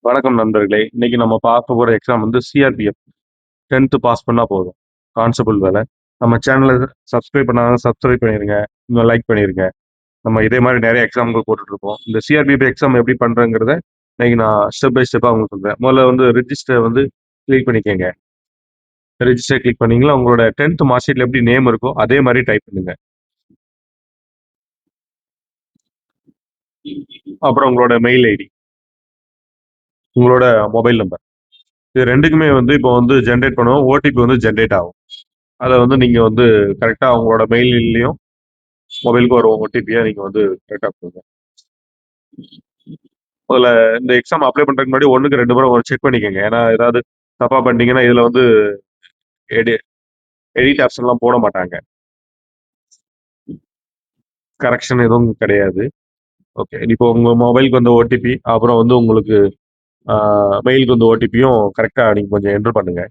வணக்கம் நண்பர்களே. இன்னைக்கு நம்ம பார்க்க போற எக்ஸாம் வந்து சிஆர்பிஎஃப். 10th பாஸ் பண்ணா போதும். கான்ஸ்டபிள் வேலை. நம்ம சேனல சப்ஸ்கிரைப் பண்ணாதவங்க சப்ஸ்கிரைப் பண்ணிருங்க. இன்னும் லைக் பண்ணிருங்க. நம்ம இதே மாரி நெறைய எக்ஸாம்கள் போட்டுட்டு இருக்கோம். இந்த சிஆர்பிஎஃப் எக்ஸாம் எப்படி பண்றதுங்கிறத இன்னைக்கு நான் ஸ்டெப் பை ஸ்டெப்பா உங்களுக்கு சொல்றேன். முதல்ல வந்து ரிஜிஸ்டர் வந்து கிளிக் பண்ணிக்கங்க. ரிஜிஸ்டர் கிளிக் பண்ணீங்களா, உங்களோட 10th மார்க் ஷீட்ல எப்படி நேம் இருக்கோ அதே மாரி டைப் பண்ணுங்க. அப்புறம் உங்களோட மெயில் ஐடி, உங்களோட மொபைல் நம்பர். இது 2க்குமே வந்து இப்போ வந்து ஜெனரேட் பண்ணுவோம். ஓடிபி வந்து ஜெனரேட் ஆகும். அத வந்து நீங்க வந்து கரெக்ட்டா உங்களோட மெயில்லயும் மொபைலுக்கு வரும் ஓடிபியா நீங்க வந்து கரெக்டா கொடுங்க. முதல்ல இந்த எக்ஸாம் அப்ளை பண்றதுக்கு முன்னாடி 1க்கு 2 முறை செக் பண்ணிக்கங்க. ஏன்னா ஏதாவது தப்பா பண்ணிட்டீங்கன்னா இதுல வந்து எடி எடிட் ஆப்ஷன்லாம் போட மாட்டாங்க. கரெக்ஷன் எதுவும் கிடையாது. ஓகே. இப்போ உங்க மொபைலுக்கு வந்த ஓடிபி, அப்புறம் வந்து உங்களுக்கு ஆ மெயிலுக்கு வந்த ஓடிபியும் கரெக்ட்டா நீங்க கொஞ்சம் என்டர் பண்ணுங்க.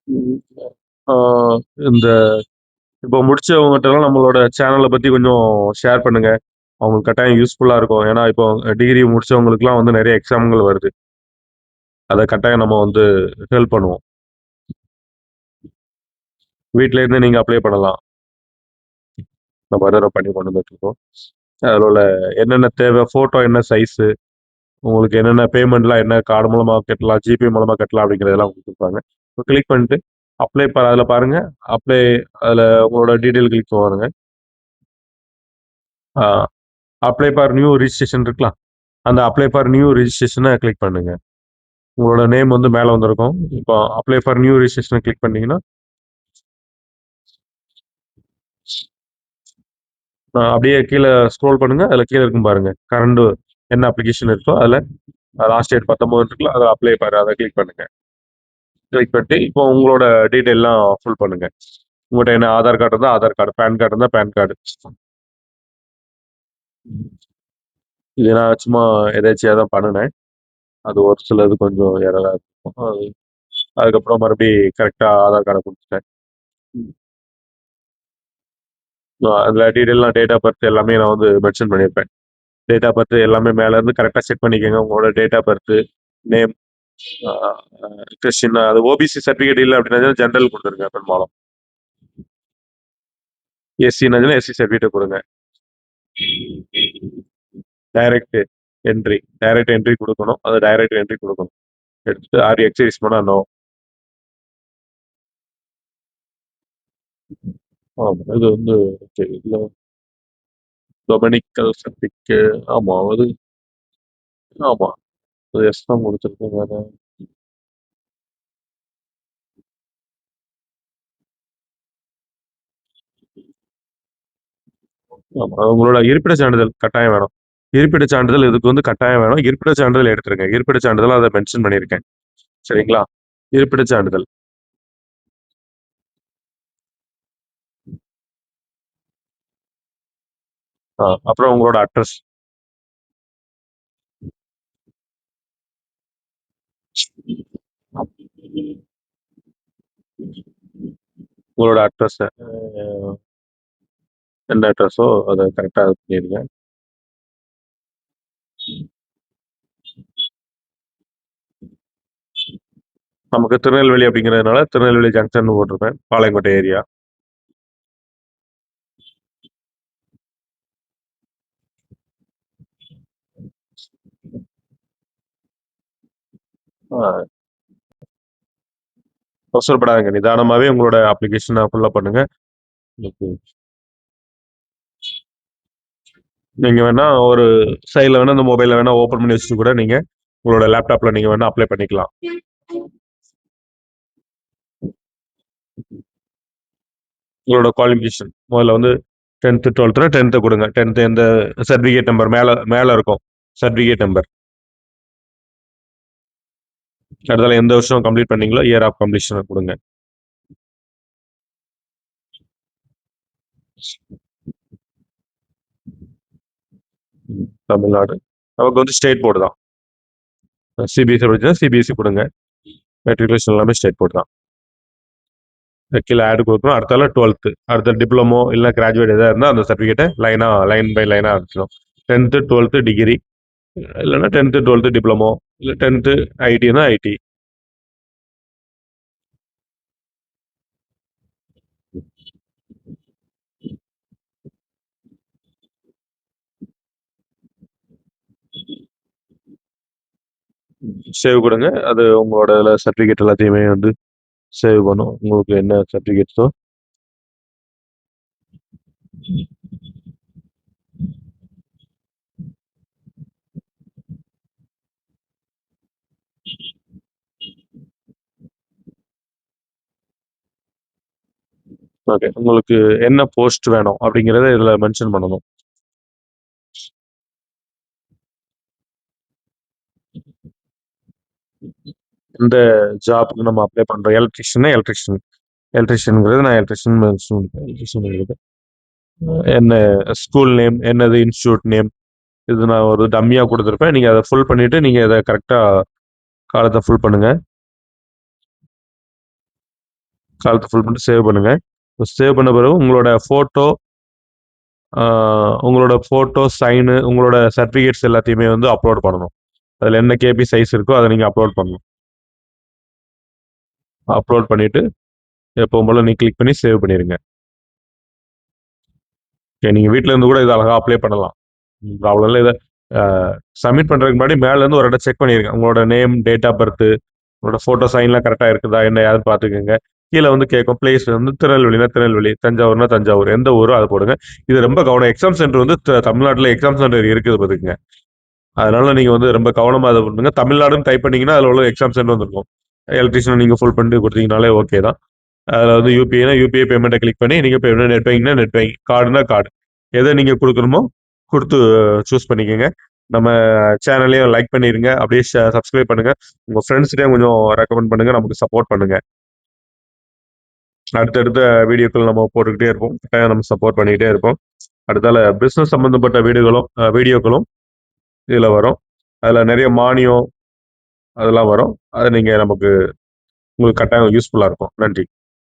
ம். ஆ இந்த இப்போ முடிச்சவங்கட்டலாம் நம்மளோட சேனல பத்தி கொஞ்சம் ஷேர் பண்ணுங்க. அவங்களுக்கு கட்டாயம் யூஸ்ஃபுல்லா இருக்கும். ஏன்னா இப்போ டிகிரி முடிச்சவங்களுக்குலாம் வந்து நெறைய எக்ஸாம்கள் வருது. அத கட்டாயம் நம்ம வந்து ஹெல்ப் பண்ணுவோம். வீட்ல இருந்து நீங்க அப்ளை பண்ணலாம். நம்ம ஃபர்தரா பண்ணி கொண்டு வந்துட்டுருக்கோம். அதில உள்ள என்னென்ன தேவை, ஃபோட்டோ என்ன சைஸு, உங்களுக்கு என்னென்ன பேமெண்ட்லாம் என்ன கார்டு மூலமா கட்டலாம், ஜிபே மூலமா கட்டலாம் அப்படிங்கிறதெல்லாம் குடுத்துருப்பாங்க. இப்ப கிளிக் பண்ணிட்டு அதில பாருங்க. அப்ளை அதில உங்களோட டீட்டெயில் கிளிக் பண்ணுங்க. ஆ அப்ளை ஃபார் நியூ ரிஜிஸ்ட்ரேஷன் இருக்கலாம். அந்த அப்ளை ஃபார் நியூ ரிஜிஸ்ட்ரேஷன கிளிக் பண்ணுங்க. உங்களோட நேம் வந்து மேல வந்திருக்கும். இப்போ அப்ளை ஃபார் நியூ ரிஜிஸ்ட்ரேஷன கிளிக் பண்ணீங்கன்னா, அப்படியே கீழ ஸ்க்ரோல் பண்ணுங்க. அதில கீழ இருக்கும் பாருங்க. கரண்ட் என்ன அப்ளிகேஷன் இருக்கோ அதில லாஸ்ட் டேட் 19 இருக்குல்ல, அத அப்ளை ஃபார் அத கிளிக் பண்ணுங்க. கிளிக் பண்ணிட்டு, இப்போ உங்களோட டீட்டெயில்லாம் ஃபில் பண்ணுங்க. உங்கட்ட என்ன ஆதார் கார்டு இருந்தா ஆதார் கார்டு, பான் கார்டு இருந்தா பான் கார்டு. இது நான் சும்மா எதேர்ச்சியா தான் பண்ணுனேன். அது ஒரு சிலது கொஞ்சம் எரரா இருக்கும். அதுக்கப்புறம் மறுபடி கரெக்ட்டா ஆதார் கார்ட குடுத்துட்டேன். அதில டீட்டெயில்லாம் டேட் ஆஃப் பர்த் எல்லாமே நான் வந்து மென்ஷன் பண்ணியிருப்பேன். டேட் ஆஃப் பர்த் எல்லாமே மேல இருந்து கரெக்ட்டா செக் பண்ணிக்கங்க. உங்களோட டேட் ஆஃப் பர்த், நேம், அ அ கிறிஸ்டின் அது ஓபிசி சர்டிஃபிகேட் இல்ல அப்படின்னா ஜெனரல் குடுத்துருங்க பெரும்பாலும். எஸ்சின்னா எஸ்சி சர்டிஃபிகேட்ட குடுங்க. டைரக்ட் டைரக்ட் என்ட்ரி குடுக்கணும். அது டைரக்ட் என்ட்ரி குடுக்கணும். எடுத்துட்டு ஆர் எக்ஸைஸ் பண்ணா நோ. ஆமா. இது வந்து ஓகே. இல்ல டொமினிக்கல் சர்டிஃபிகே ஆமா. அது ஆமா. அது எஸ் தான் குடுத்துருக்கேன் வேற. ஆமா. உங்களோட இருப்பிடச் சான்றிதழ் கட்டாயம் வேணும். இருப்பிடச் சான்றிதழ் இதுக்கு வந்து கட்டாயம் வேணும். இருப்பிடச் சான்றிதழ் எடுத்துருங்க. இருப்பிடச் சான்றிதழ் அத மென்ஷன் பண்ணியிருக்கேன். சரிங்களா? இருப்பிடச் சான்றிதழ். அப்புறம் உங்களோட அட்ரஸ். உங்களோட அட்ரஸ என்ன அட்ரஸோ அத கரெக்ட்டா இது பண்ணிருங்க. நமக்கு திருநெல்வேலி அப்படிங்கிறதுனால திருநெல்வேலி ஜங்ஷன்னு போட்டிருப்பேன். பாளையங்கோட்டை ஏரியா. ஆ அவசரப்படாதீங்க. நிதானமாவே உங்களோட அப்ளிகேஷன ஃபில் அப் பண்ணுங்க. ஓகே. நீங்க வேணா ஒரு சைட்ல வேணா இந்த மொபைல்ல வேணா ஓப்பன் பண்ணி வச்சுட்டு கூட நீங்க உங்களோட லேப்டாப்ல நீங்க வேணா அப்ளை பண்ணிக்கலாம். உங்களோட குவாலிஃபிகேஷன் முதல்ல வந்து 10th 12த்னா 10th குடுங்க. 10th எந்த சர்டிஃபிகேட் நம்பர் மேல மேல இருக்கும். Certificate number. அடுத்தால எந்த வருஷம் கம்ப்ளீட் பண்ணீங்களோ இயர் ஆஃப் கம்ப்ளீஷன குடுங்க. தமிழ்நாடு. நமக்கு வந்து ஸ்டேட் போர்டு தான். சிபிஎஸ்இ படிச்சா சிபிஎஸ்இ குடுங்க. மெட்ரிகுலேஷன் எல்லாமே ஸ்டேட் போர்டு தான். கீழே ஆட் கொடுக்கணும். அடுத்தால 12th அடுத்த டிப்ளமோ இல்லை கிராஜுவேட் எதாவது இருந்தால் அந்த சர்டிஃபிகேட்டை லைன் பை லைனாக அனுப்பிச்சிடும். 10th 12th டிகிரி, இல்லைன்னா 10th 12th டிப்ளமோ, இல்லை 10th ஐடினா ஐடி. சேவ் கொடுங்க. அது உங்களோட சர்டிஃபிகேட் எல்லாத்தையுமே வந்து சேவ் பண்ணும். உங்களுக்கு என்ன சர்டிஃபிகேட்ஸோ ஓகே. உங்களுக்கு என்ன போஸ்ட் வேணும் அப்படிங்கிறத இதுல மென்ஷன் பண்ணணும். இந்த ஜாப்க்கு நம்ம அப்ளை பண்றோம். எலக்ட்ரிஷியனுங்கிறது நான் எலக்ட்ரிஷியன் என்ன ஸ்கூல் நேம், என்னது இன்ஸ்டியூட் நேம், இது நான் ஒரு டம்மியா கொடுத்துருப்பேன். நீங்க அதை ஃபுல் பண்ணிட்டு நீங்க அதை கரெக்டா காலத்தை ஃபுல் பண்ணுங்க. காலத்தை ஃபுல் பண்ணிட்டு சேவ் பண்ணுங்க. சேவ் பண்ண பிறகு உங்களோட ஃபோட்டோ, சைனு, உங்களோட சர்டிஃபிகேட்ஸ் எல்லாத்தையுமே வந்து அப்லோட் பண்ணணும். அதில் என்ன கேபி சைஸ் இருக்கோ அதை நீங்கள் அப்லோட் பண்ணணும். அப்லோட் பண்ணிட்டு எப்பவும் போல நீ கிளிக் பண்ணி சேவ் பண்ணிடுங்க. ஓகே, நீங்கள் வீட்டில் இருந்து கூட இதை அழகாக அப்ளை பண்ணலாம். ப்ராப்ளம் இல்லை. இதை சப்மிட் பண்ணுறதுக்கு முன்னாடி மேலேருந்து ஒரு இடம் செக் பண்ணிடுங்க. உங்களோட நேம், டேட் ஆஃப் பர்த், உங்களோட ஃபோட்டோ சைன்லாம் கரெக்டாக இருக்குதா என்ன யாரும் பார்த்துக்கோங்க. கீழே வந்து கேட்கும் பிளேஸ் வந்து திருநெல்வேலினா திருநெல்வேலி, தஞ்சாவூர்னா தஞ்சாவூர், எந்த ஊரோ அதை போடுங்க. இது ரொம்ப கவனம். எக்ஸாம் சென்டர் வந்து தமிழ்நாட்டில் எக்ஸாம் சென்டர் இருக்குது பார்த்துக்குங்க. அதனால நீங்கள் வந்து ரொம்ப கவனமாக அதை பண்ணுங்க. தமிழ்நாடுன்னு டைப் பண்ணீங்கன்னா அதில் உள்ள எக்ஸாம் சென்டர் வந்துருக்கும். எலக்ட்ரிஷியன் நீங்கள் ஃபுல் பண்ணிட்டு கொடுத்தீங்கனாலே ஓகே தான். அதில் வந்து யூபிஐனா யூபிஐ பேமெண்ட்டை கிளிக் பண்ணி நீங்கள் பேமெண்ட், நெட் பேங்கிங்னா நெட் பேங்கிங், கார்டுனா கார்டு, எதை நீங்கள் கொடுக்கணுமோ கொடுத்து சூஸ் பண்ணிக்கோங்க. நம்ம சேனலையும் லைக் பண்ணிடுங்க. அப்படியே சப்ஸ்கிரைப் பண்ணுங்க. உங்கள் ஃப்ரெண்ட்ஸ்கிட்டையும் கொஞ்சம் ரெக்கமெண்ட் பண்ணுங்க. நமக்கு சப்போர்ட் பண்ணுங்க. அடுத்தடுத்த வீடியோக்கள் நம்ம போட்டுக்கிட்டே இருப்போம். நம்ம சப்போர்ட் பண்ணிக்கிட்டே இருப்போம். அடுத்தால பிஸ்னஸ் சம்பந்தப்பட்ட வீடியோக்களும் இதில் வரும். அதில் நிறைய மானியம் அதெல்லாம் வரும். அது நீங்கள் உங்களுக்கு கட்டாயம் யூஸ்ஃபுல்லாக இருக்கும். நன்றி.